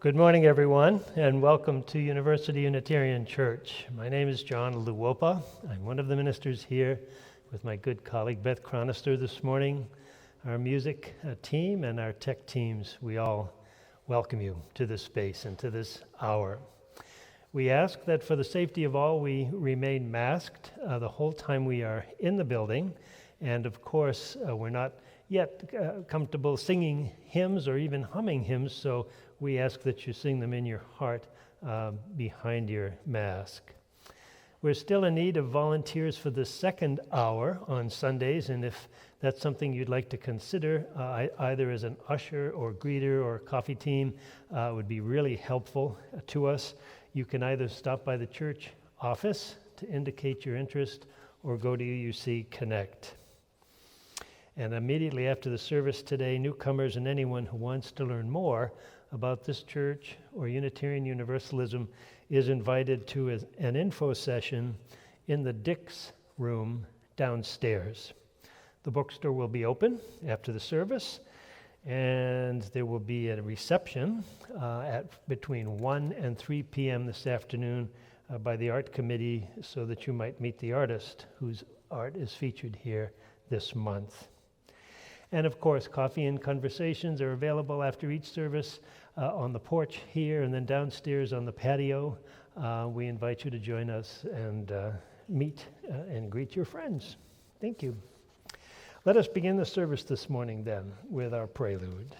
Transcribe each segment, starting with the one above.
Good morning, everyone, and welcome to University Unitarian Church. My name is John Luwopa. I'm one of the ministers here with my good colleague Beth Chronister this morning. Our music team and our tech teams, we all welcome you to this space and to this hour. We ask that for the safety of all, we remain masked the whole time we are in the building. And of course, we're not yet comfortable singing hymns or even humming hymns, so we ask that you sing them in your heart behind your mask. We're still in need of volunteers for the second hour on Sundays, and if that's something you'd like to consider, either as an usher or greeter or coffee team, would be really helpful to us. You can either stop by the church office to indicate your interest or go to UUC Connect. And immediately after the service today, newcomers and anyone who wants to learn more about this church or Unitarian Universalism is invited to an info session in the Dix room downstairs. The bookstore will be open after the service, and there will be a reception at between 1 and 3 p.m. this afternoon by the art committee so that you might meet the artist whose art is featured here this month. And of course, coffee and conversations are available after each service on the porch here and then downstairs on the patio. We invite you to join us and meet and greet your friends. Thank you. Let us begin the service this morning then with our prelude.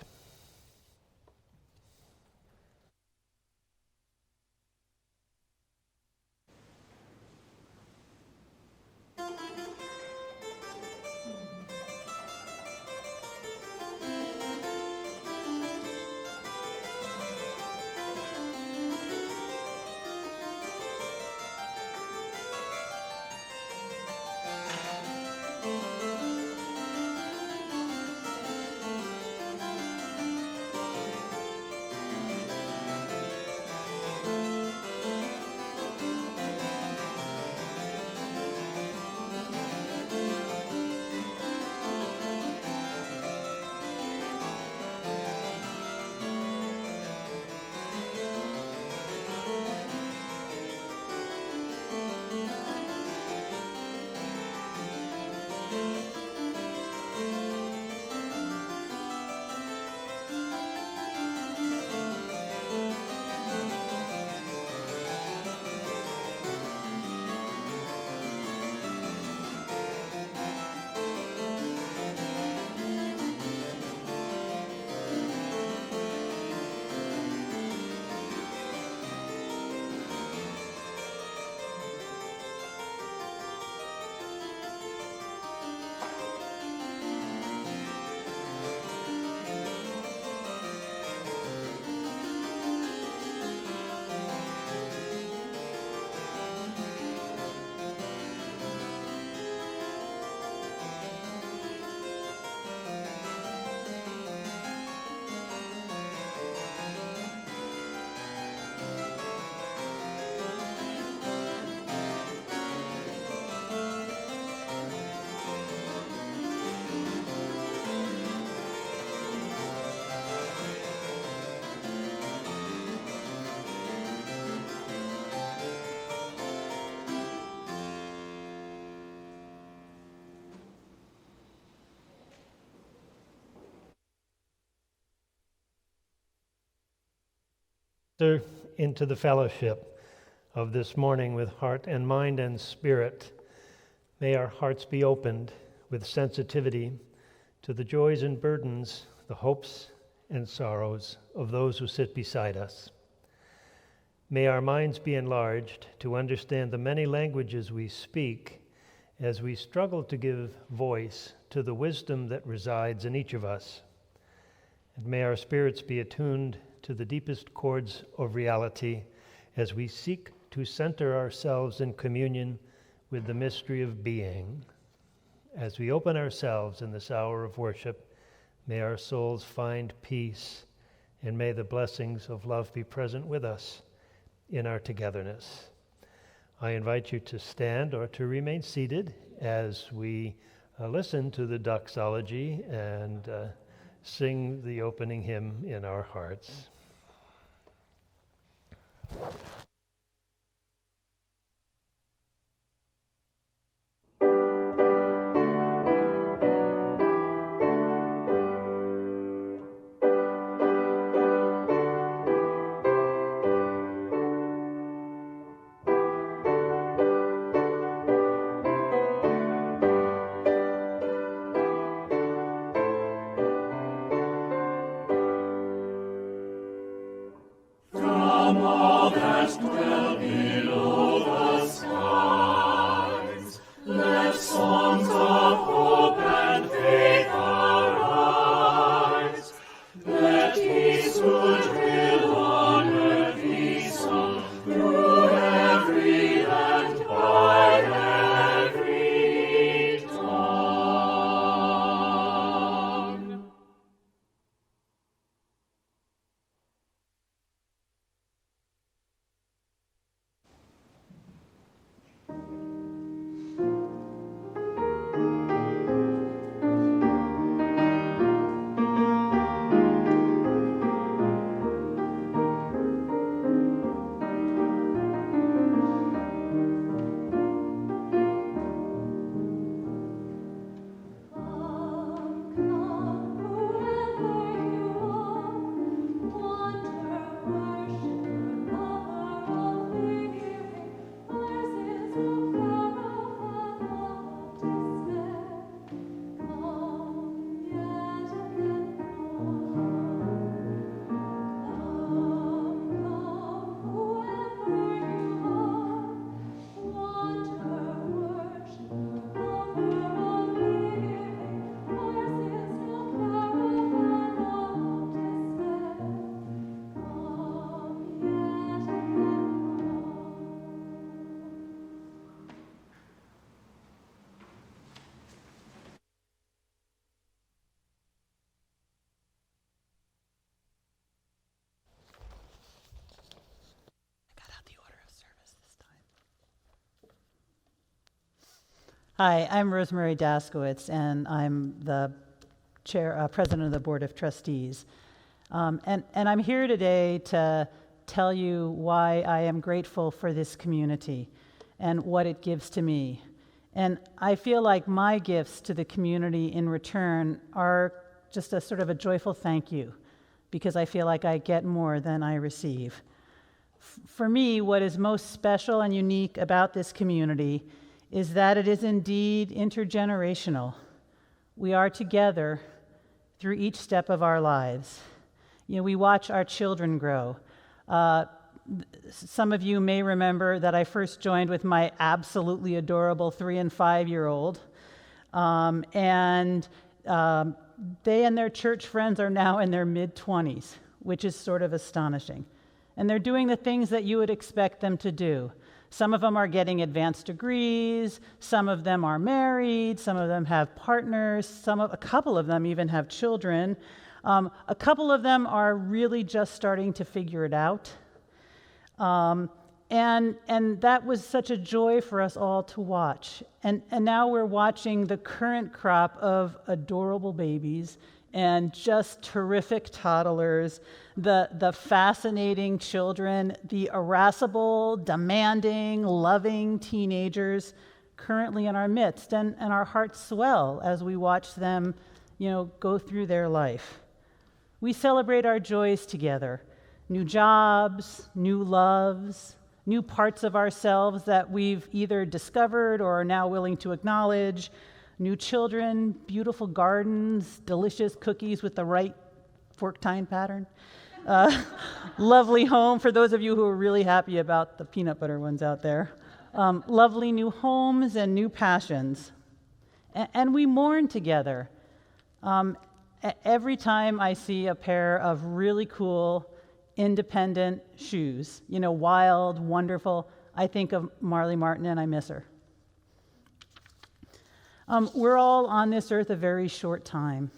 Into the fellowship of this morning with heart and mind and spirit. May our hearts be opened with sensitivity to the joys and burdens, the hopes and sorrows of those who sit beside us. May our minds be enlarged to understand the many languages we speak as we struggle to give voice to the wisdom that resides in each of us. And may our spirits be attuned to the deepest chords of reality as we seek to center ourselves in communion with the mystery of being. As we open ourselves in this hour of worship, may our souls find peace, and may the blessings of love be present with us in our togetherness. I invite you to stand or to remain seated as we listen to the doxology and sing the opening hymn in our hearts. Hi, I'm Rosemary Daskowitz, and I'm the president of the Board of Trustees. And I'm here today to tell you why I am grateful for this community and what it gives to me. And I feel like my gifts to the community in return are just a sort of a joyful thank you, because I feel like I get more than I receive. For me, what is most special and unique about this community is that it is indeed intergenerational. We are together through each step of our lives. We watch our children grow. Some of you may remember that I first joined with my absolutely adorable 3- and 5-year-old, and they and their church friends are now in their mid-20s, which is sort of astonishing. And they're doing the things that you would expect them to do. Some of them are getting advanced degrees, some of them are married, some of them have partners, a couple of them even have children. A couple of them are really just starting to figure it out. And that was such a joy for us all to watch. And now we're watching the current crop of adorable babies and just terrific toddlers, the fascinating children, the irascible, demanding, loving teenagers currently in our midst, and our hearts swell as we watch them, go through their life. We celebrate our joys together, new jobs, new loves, new parts of ourselves that we've either discovered or are now willing to acknowledge, new children, beautiful gardens, delicious cookies with the right fork tine pattern. Lovely home, for those of you who are really happy about the peanut butter ones out there. Lovely new homes and new passions. And we mourn together. Every time I see a pair of really cool, independent shoes, wild, wonderful, I think of Marley Martin and I miss her. We're all on this earth a very short time.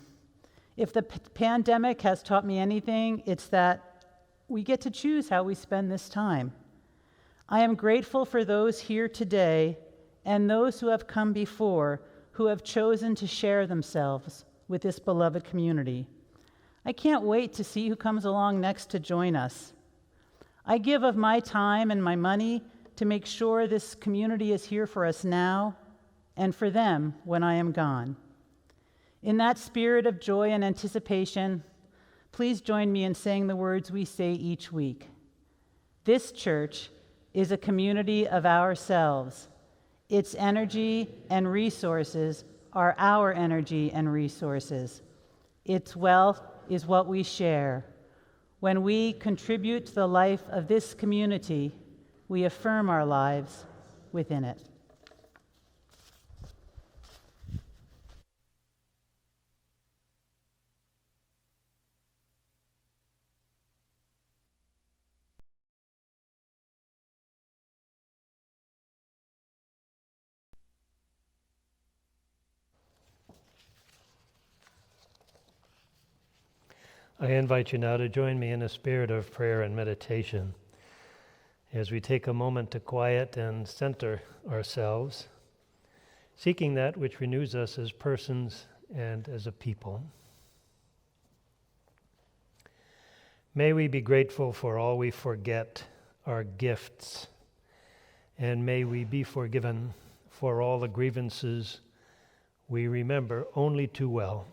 If the pandemic has taught me anything, it's that we get to choose how we spend this time. I am grateful for those here today and those who have come before who have chosen to share themselves with this beloved community. I can't wait to see who comes along next to join us. I give of my time and my money to make sure this community is here for us now and for them when I am gone. In that spirit of joy and anticipation, please join me in saying the words we say each week. This church is a community of ourselves. Its energy and resources are our energy and resources. Its wealth is what we share. When we contribute to the life of this community, we affirm our lives within it. I invite you now to join me in a spirit of prayer and meditation as we take a moment to quiet and center ourselves, seeking that which renews us as persons and as a people. May we be grateful for all we forget, our gifts, and may we be forgiven for all the grievances we remember only too well.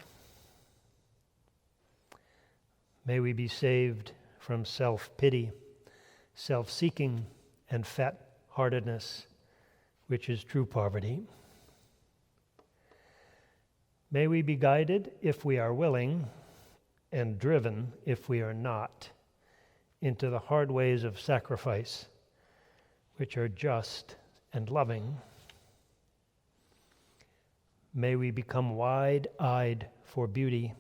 May we be saved from self-pity, self-seeking, and fat-heartedness, which is true poverty. May we be guided, if we are willing, and driven, if we are not, into the hard ways of sacrifice, which are just and loving. May we become wide-eyed for beauty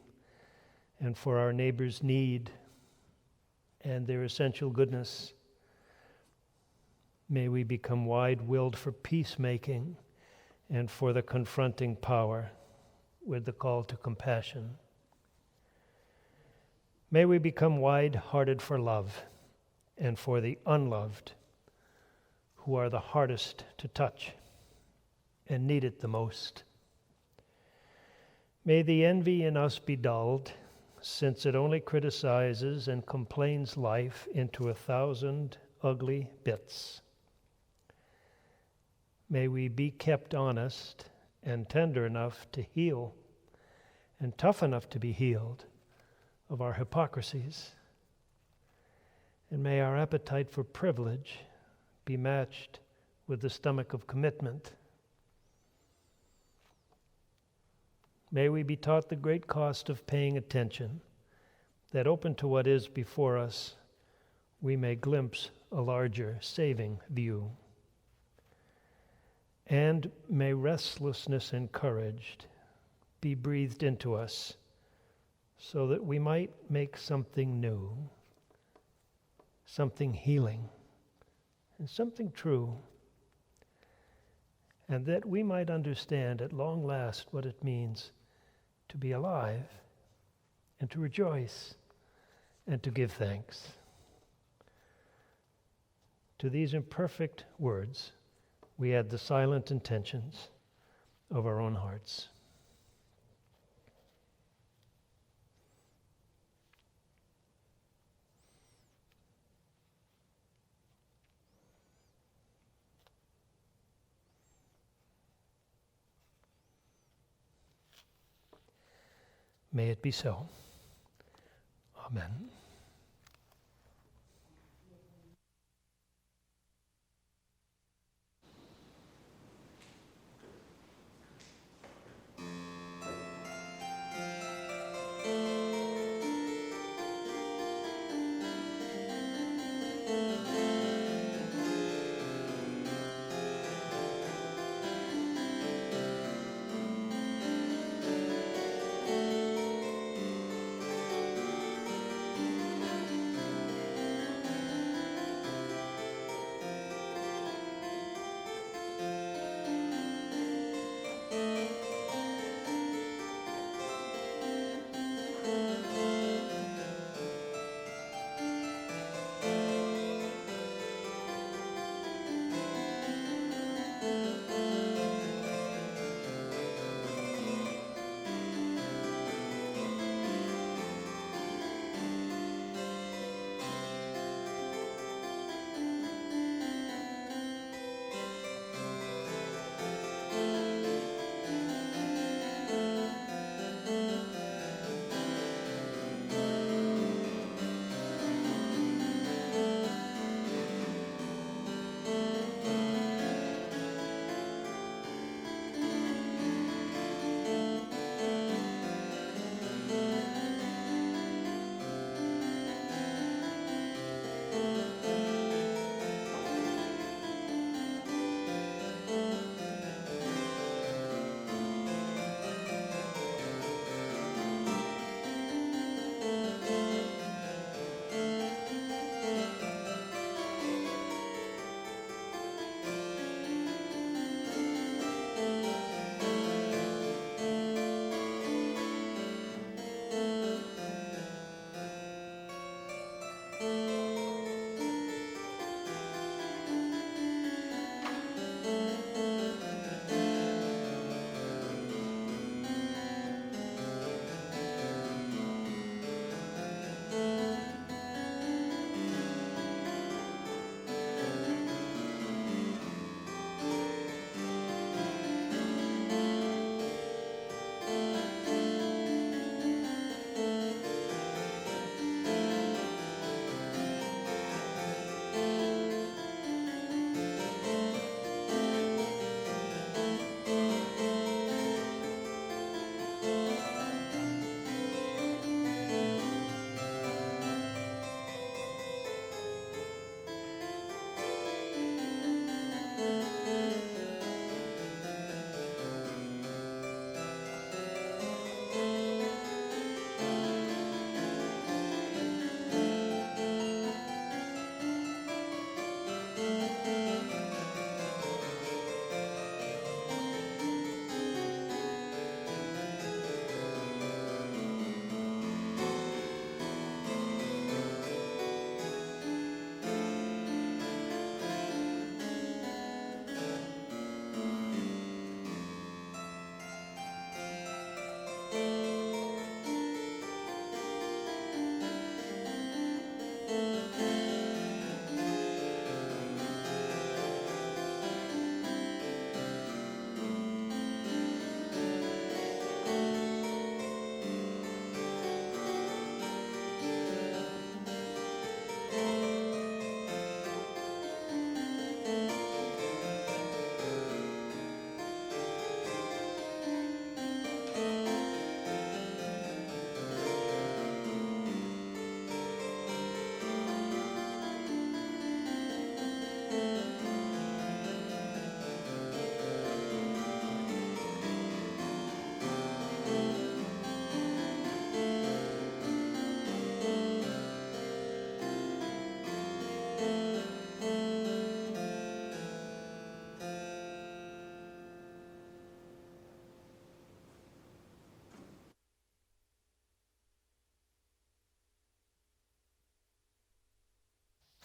and for our neighbor's need and their essential goodness. May we become wide-willed for peacemaking and for the confronting power with the call to compassion. May we become wide-hearted for love and for the unloved, who are the hardest to touch and need it the most. May the envy in us be dulled, since it only criticizes and complains life into 1,000 ugly bits. May we be kept honest and tender enough to heal and tough enough to be healed of our hypocrisies. And may our appetite for privilege be matched with the stomach of commitment. May we be taught the great cost of paying attention, that open to what is before us, we may glimpse a larger, saving view. And may restlessness encouraged be breathed into us, so that we might make something new, something healing, and something true, and that we might understand at long last what it means to be alive and to rejoice and to give thanks. To these imperfect words, we add the silent intentions of our own hearts. May it be so. Amen.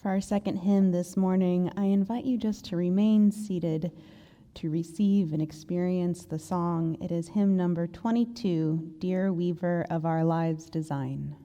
For our second hymn this morning, I invite you just to remain seated to receive and experience the song. It is hymn number 22, Dear Weaver of Our Lives' Design.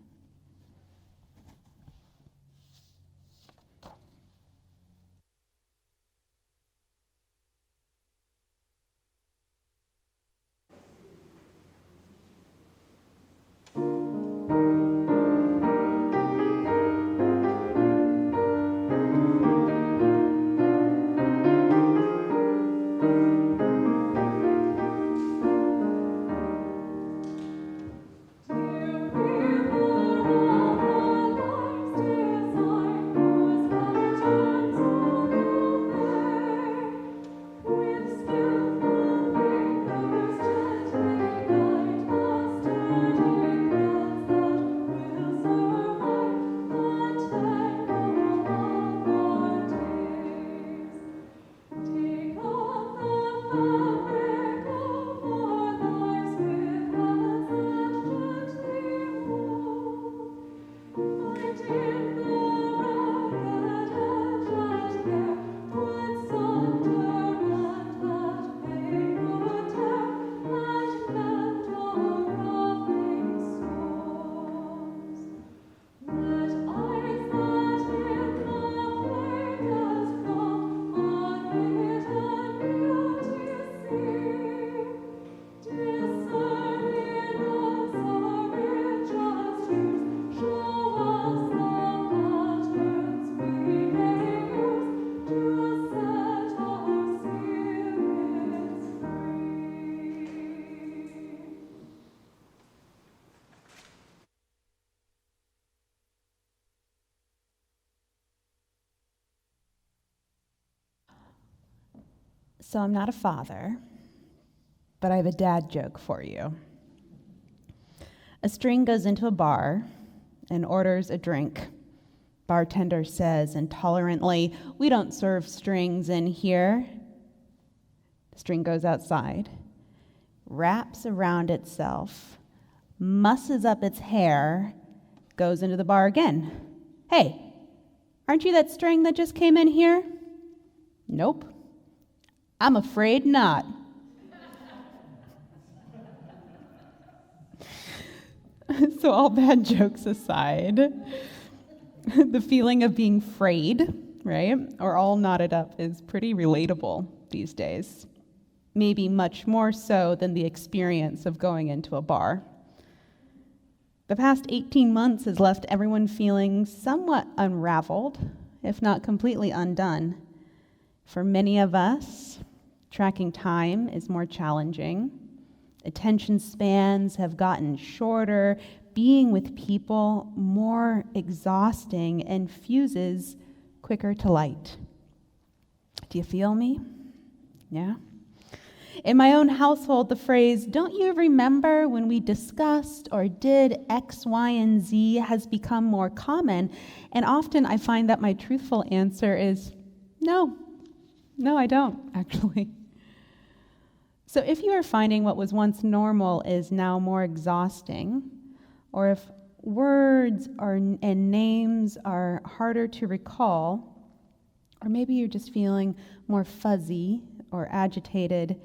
So I'm not a father, but I have a dad joke for you. A string goes into a bar and orders a drink. Bartender says intolerantly, "We don't serve strings in here." The string goes outside, wraps around itself, musses up its hair, goes into the bar again. "Hey, aren't you that string that just came in here?" "Nope. I'm afraid not." So all bad jokes aside, the feeling of being frayed, right, or all knotted up is pretty relatable these days. Maybe much more so than the experience of going into a bar. The past 18 months has left everyone feeling somewhat unraveled, if not completely undone. For many of us, tracking time is more challenging. Attention spans have gotten shorter, being with people more exhausting, and fuses quicker to light. Do you feel me? Yeah? In my own household, the phrase, "Don't you remember when we discussed or did X, Y, and Z" has become more common, and often I find that my truthful answer is, no, I don't, actually. So if you are finding what was once normal is now more exhausting, or if words and names are harder to recall, or maybe you're just feeling more fuzzy or agitated,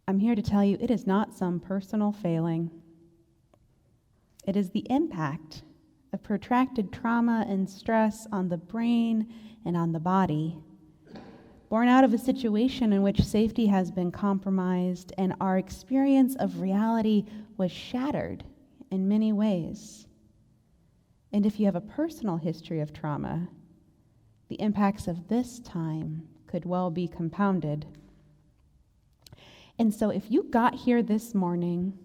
I'm here to tell you it is not some personal failing. It is the impact of protracted trauma and stress on the brain and on the body, born out of a situation in which safety has been compromised and our experience of reality was shattered in many ways. And if you have a personal history of trauma, the impacts of this time could well be compounded. And so if you got here this morning,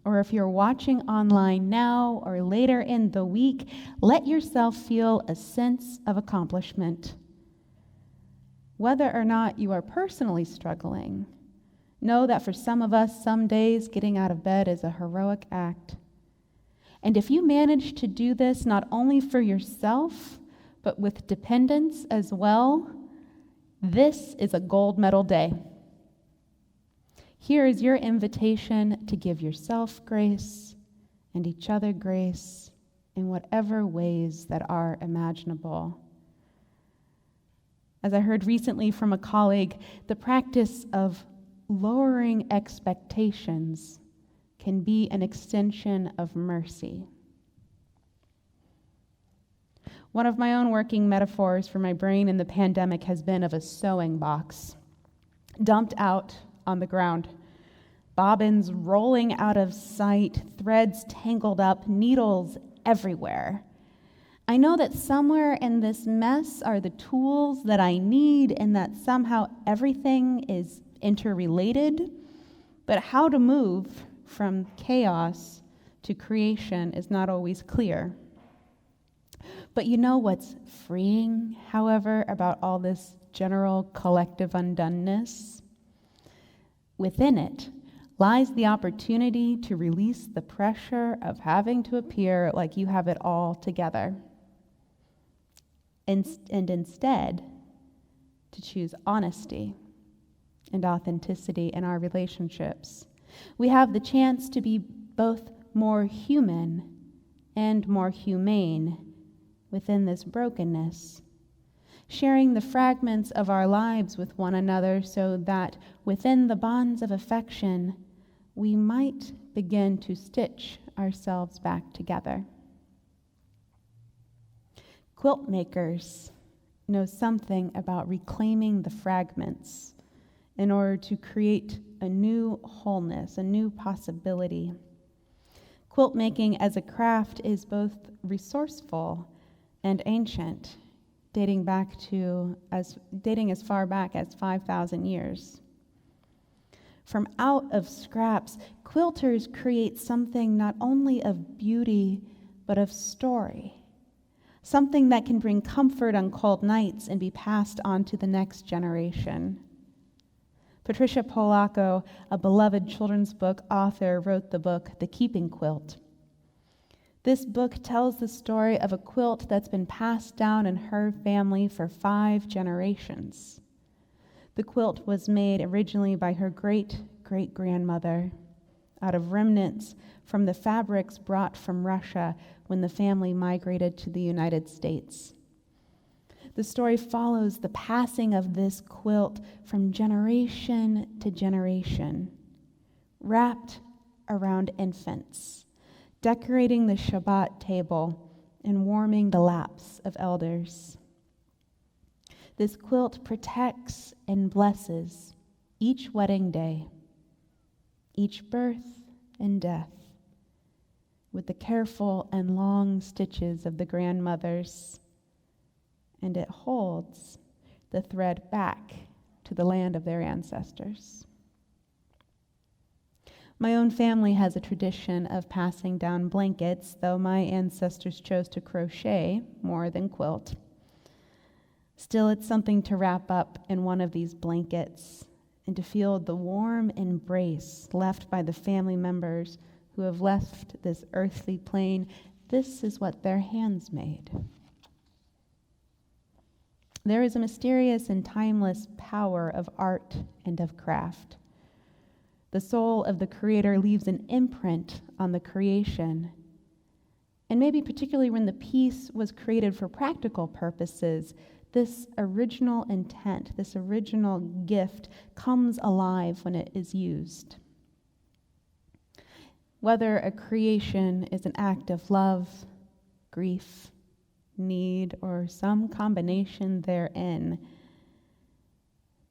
or if you're watching online now or later in the week, let yourself feel a sense of accomplishment. Whether or not you are personally struggling, know that for some of us, some days getting out of bed is a heroic act. And if you manage to do this not only for yourself, but with dependents as well, this is a gold medal day. Here is your invitation to give yourself grace and each other grace in whatever ways that are imaginable. As I heard recently from a colleague, the practice of lowering expectations can be an extension of mercy. One of my own working metaphors for my brain in the pandemic has been of a sewing box, dumped out on the ground, bobbins rolling out of sight, threads tangled up, needles everywhere. I know that somewhere in this mess are the tools that I need and that somehow everything is interrelated, but how to move from chaos to creation is not always clear. But you know what's freeing, however, about all this general collective undoneness? Within it lies the opportunity to release the pressure of having to appear like you have it all together. And instead, to choose honesty and authenticity in our relationships. We have the chance to be both more human and more humane within this brokenness, sharing the fragments of our lives with one another so that within the bonds of affection, we might begin to stitch ourselves back together. Quilt makers know something about reclaiming the fragments in order to create a new wholeness, a new possibility. Quilt making as a craft is both resourceful and ancient, dating as far back as 5,000 years. From out of scraps, quilters create something not only of beauty, but of story. Something that can bring comfort on cold nights and be passed on to the next generation. Patricia Polacco, a beloved children's book author, wrote the book, The Keeping Quilt. This book tells the story of a quilt that's been passed down in her family for 5 generations. The quilt was made originally by her great-great-grandmother out of remnants from the fabrics brought from Russia when the family migrated to the United States. The story follows the passing of this quilt from generation to generation, wrapped around infants, decorating the Shabbat table and warming the laps of elders. This quilt protects and blesses each wedding day, each birth and death, with the careful and long stitches of the grandmothers, and it holds the thread back to the land of their ancestors. My own family has a tradition of passing down blankets, though my ancestors chose to crochet more than quilt. Still, it's something to wrap up in one of these blankets and to feel the warm embrace left by the family members who have left this earthly plane. This is what their hands made. There is a mysterious and timeless power of art and of craft. The soul of the Creator leaves an imprint on the creation. And maybe particularly when the piece was created for practical purposes, this original intent, this original gift comes alive when it is used. Whether a creation is an act of love, grief, need, or some combination therein,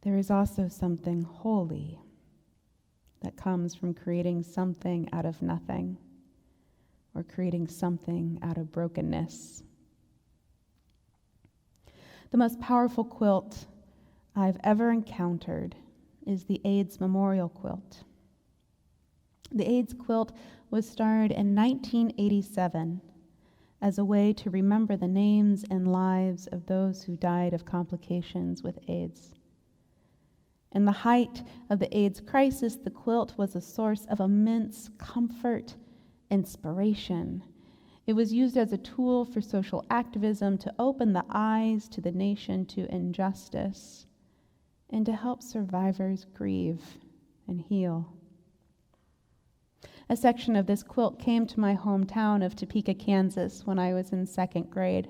there is also something holy that comes from creating something out of nothing or creating something out of brokenness. The most powerful quilt I've ever encountered is the AIDS Memorial Quilt. The AIDS quilt was started in 1987 as a way to remember the names and lives of those who died of complications with AIDS. In the height of the AIDS crisis, the quilt was a source of immense comfort, inspiration. It was used as a tool for social activism to open the eyes to the nation to injustice and to help survivors grieve and heal. A section of this quilt came to my hometown of Topeka, Kansas when I was in 2nd grade.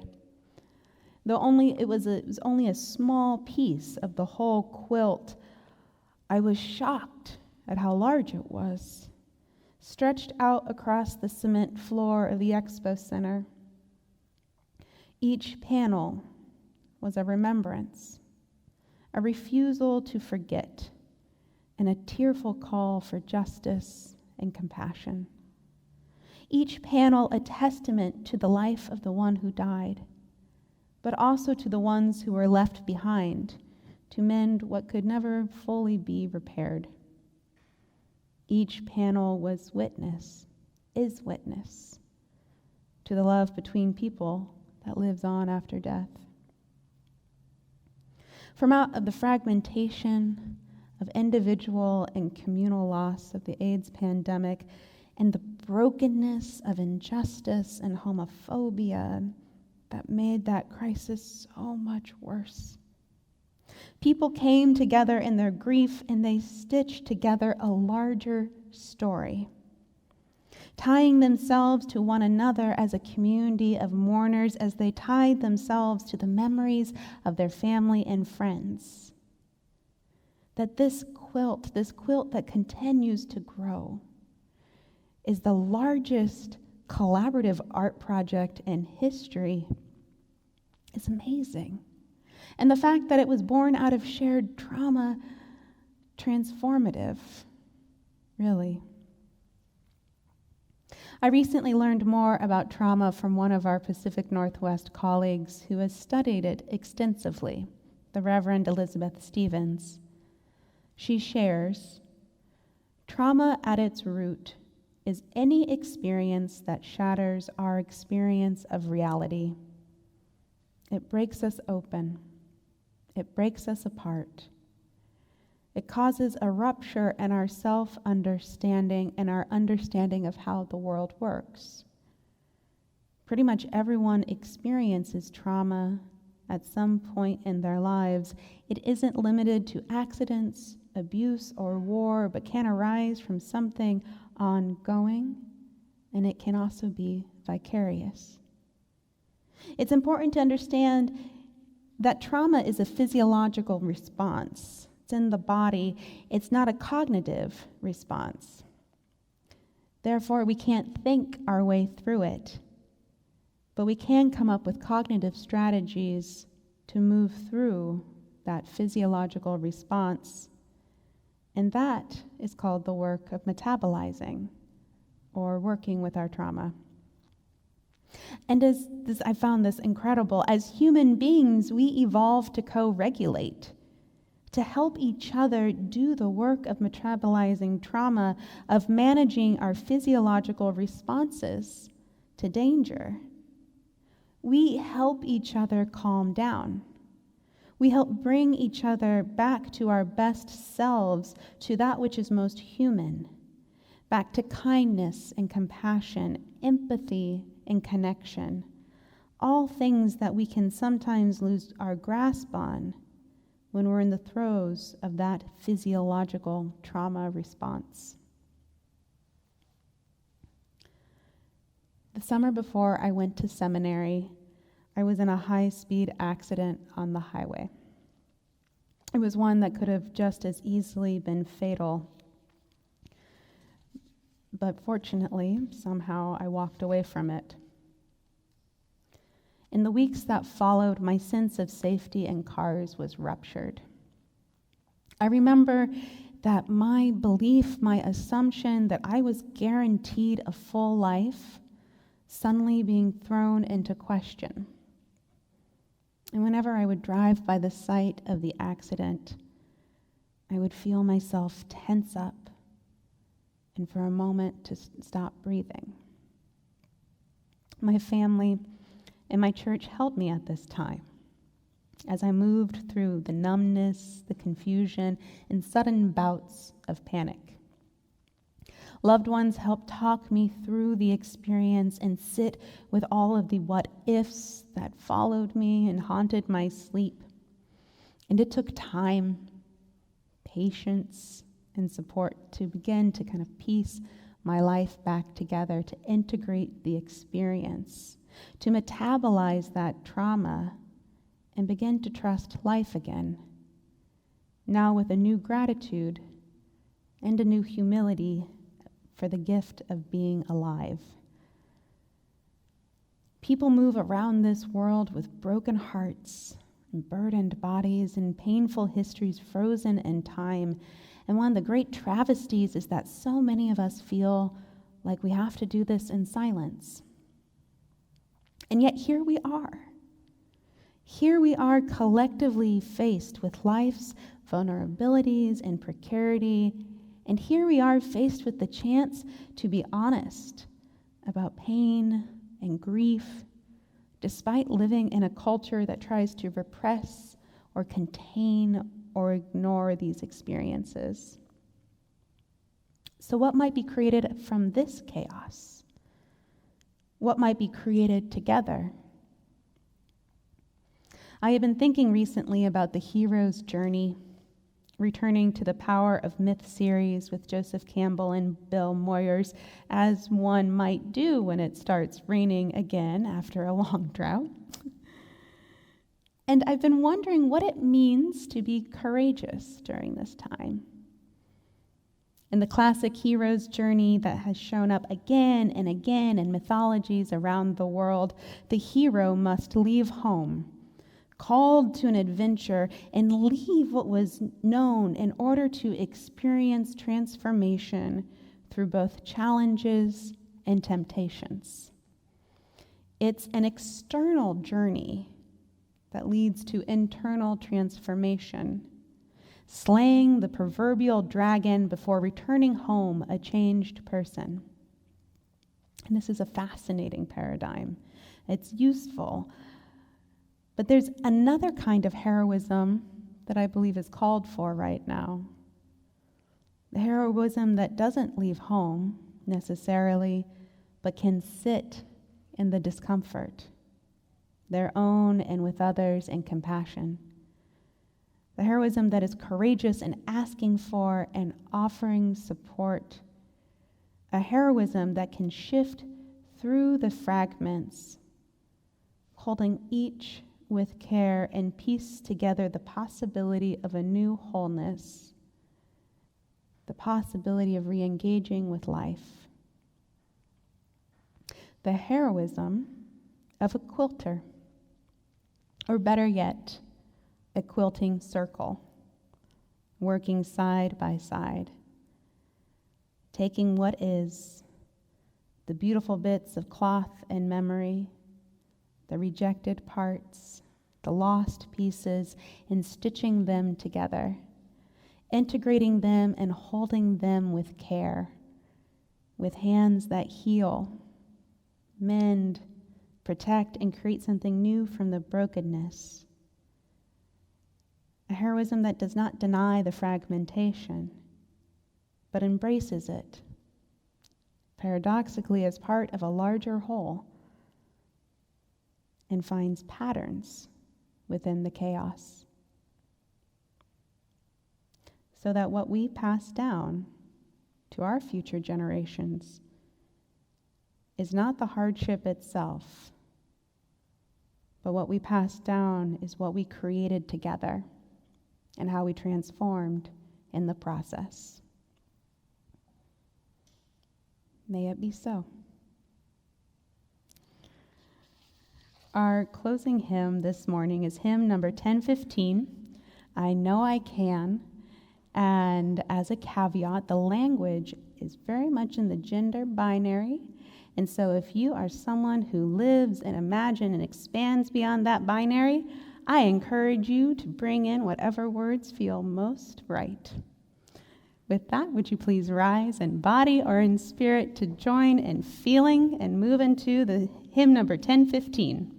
Though it was only a small piece of the whole quilt, I was shocked at how large it was, stretched out across the cement floor of the expo center. Each panel was a remembrance, a refusal to forget, and a tearful call for justice and compassion. Each panel a testament to the life of the one who died, but also to the ones who were left behind to mend what could never fully be repaired. Each panel is witness to the love between people that lives on after death. From out of the fragmentation of individual and communal loss of the AIDS pandemic and the brokenness of injustice and homophobia that made that crisis so much worse, people came together in their grief and they stitched together a larger story, tying themselves to one another as a community of mourners as they tied themselves to the memories of their family and friends. That this quilt that continues to grow, is the largest collaborative art project in history. It's amazing. And the fact that it was born out of shared trauma, transformative, really. I recently learned more about trauma from one of our Pacific Northwest colleagues who has studied it extensively, the Reverend Elizabeth Stevens. She shares, trauma at its root is any experience that shatters our experience of reality. It breaks us open. It breaks us apart. It causes a rupture in our self-understanding and our understanding of how the world works. Pretty much everyone experiences trauma at some point in their lives. It isn't limited to accidents, abuse, or war, but can arise from something ongoing, and it can also be vicarious. It's important to understand that trauma is a physiological response. It's in the body. It's not a cognitive response. Therefore, we can't think our way through it, but we can come up with cognitive strategies to move through that physiological response. And that is called the work of metabolizing, or working with our trauma. And I found this incredible. As human beings, we evolved to co-regulate, to help each other do the work of metabolizing trauma, of managing our physiological responses to danger. We help each other calm down. We help bring each other back to our best selves, to that which is most human, back to kindness and compassion, empathy and connection, all things that we can sometimes lose our grasp on when we're in the throes of that physiological trauma response. The summer before I went to seminary, I was in a high-speed accident on the highway. It was one that could have just as easily been fatal. But fortunately, somehow I walked away from it. In the weeks that followed, my sense of safety in cars was ruptured. I remember that my belief, my assumption that I was guaranteed a full life, suddenly being thrown into question. And whenever I would drive by the site of the accident, I would feel myself tense up and for a moment to stop breathing. My family and my church held me at this time as I moved through the numbness, the confusion, and sudden bouts of panic. Loved ones helped talk me through the experience and sit with all of the what-ifs that followed me and haunted my sleep. And it took time, patience, and support to begin to kind of piece my life back together, to integrate the experience, to metabolize that trauma, and begin to trust life again, now with a new gratitude and a new humility for the gift of being alive. People move around this world with broken hearts and burdened bodies and painful histories frozen in time. And one of the great travesties is that so many of us feel like we have to do this in silence. And yet here we are. Here we are collectively faced with life's vulnerabilities and precarity. And here we are faced with the chance to be honest about pain and grief, despite living in a culture that tries to repress or contain or ignore these experiences. So what might be created from this chaos? What might be created together? I have been thinking recently about the hero's journey, returning to the Power of Myth series with Joseph Campbell and Bill Moyers, as one might do when it starts raining again after a long drought. And I've been wondering what it means to be courageous during this time. In the classic hero's journey that has shown up again and again in mythologies around the world, the hero must leave home, called to an adventure, and leave what was known in order to experience transformation through both challenges and temptations. It's an external journey that leads to internal transformation, slaying the proverbial dragon before returning home a changed person. And this is a fascinating paradigm. It's useful. But there's another kind of heroism that I believe is called for right now. The heroism that doesn't leave home necessarily, but can sit in the discomfort, their own and with others, in compassion. The heroism that is courageous in asking for and offering support. A heroism that can shift through the fragments, holding each with care and piece together the possibility of a new wholeness, the possibility of re-engaging with life. The heroism of a quilter, or better yet, a quilting circle, working side by side, taking what is, the beautiful bits of cloth and memory, the rejected parts, the lost pieces, and stitching them together, integrating them and holding them with care, with hands that heal, mend, protect, and create something new from the brokenness. A heroism that does not deny the fragmentation, but embraces it, paradoxically as part of a larger whole, and finds patterns within the chaos. So that what we pass down to our future generations is not the hardship itself, but what we pass down is what we created together and how we transformed in the process. May it be so. Our closing hymn this morning is hymn number 1015, I Know I Can. And as a caveat, the language is very much in the gender binary. And so if you are someone who lives and imagines and expands beyond that binary, I encourage you to bring in whatever words feel most right. With that, would you please rise in body or in spirit to join in feeling and move into the hymn number 1015.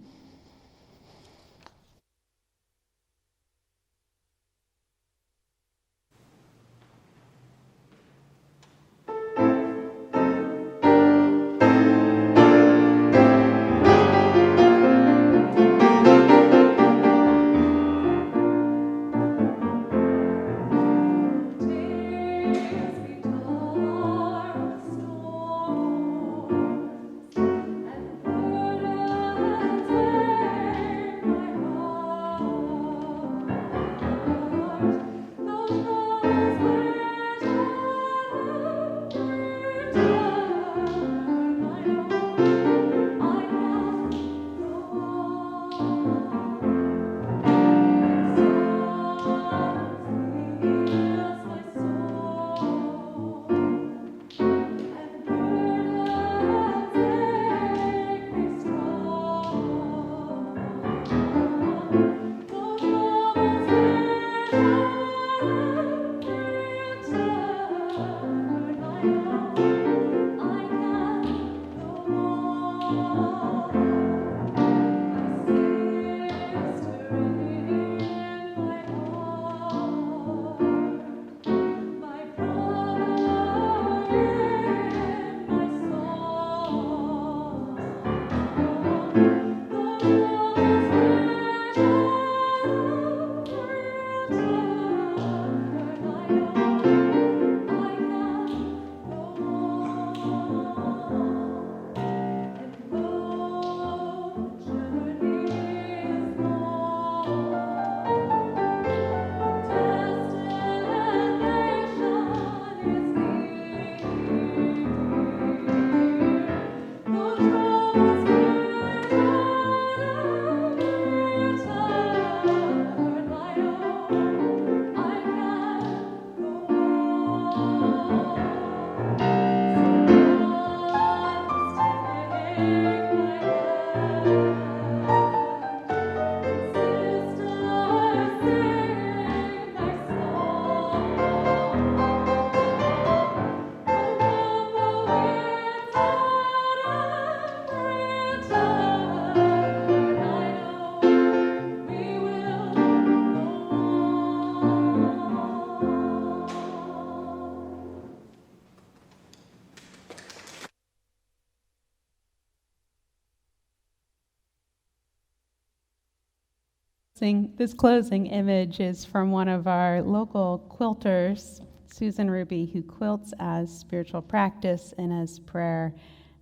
And This closing image is from one of our local quilters, Susan Ruby, who quilts as spiritual practice and as prayer,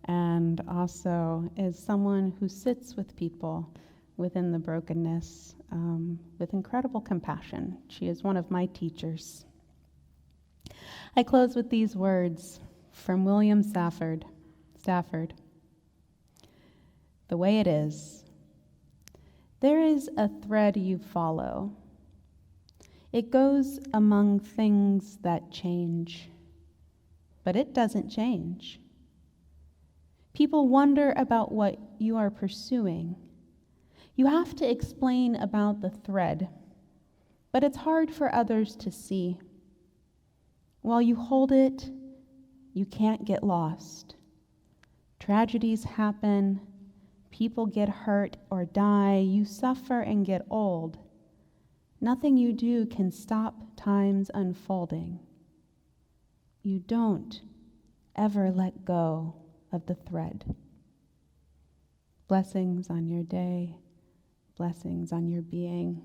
and also is someone who sits with people within the brokenness with incredible compassion. She is one of my teachers. I close with these words from William Stafford. The way it is, there is a thread you follow. It goes among things that change, but it doesn't change. People wonder about what you are pursuing. You have to explain about the thread, but it's hard for others to see. While you hold it, you can't get lost. Tragedies happen, people get hurt or die, you suffer and get old. Nothing you do can stop time's unfolding. You don't ever let go of the thread. Blessings on your day, blessings on your being.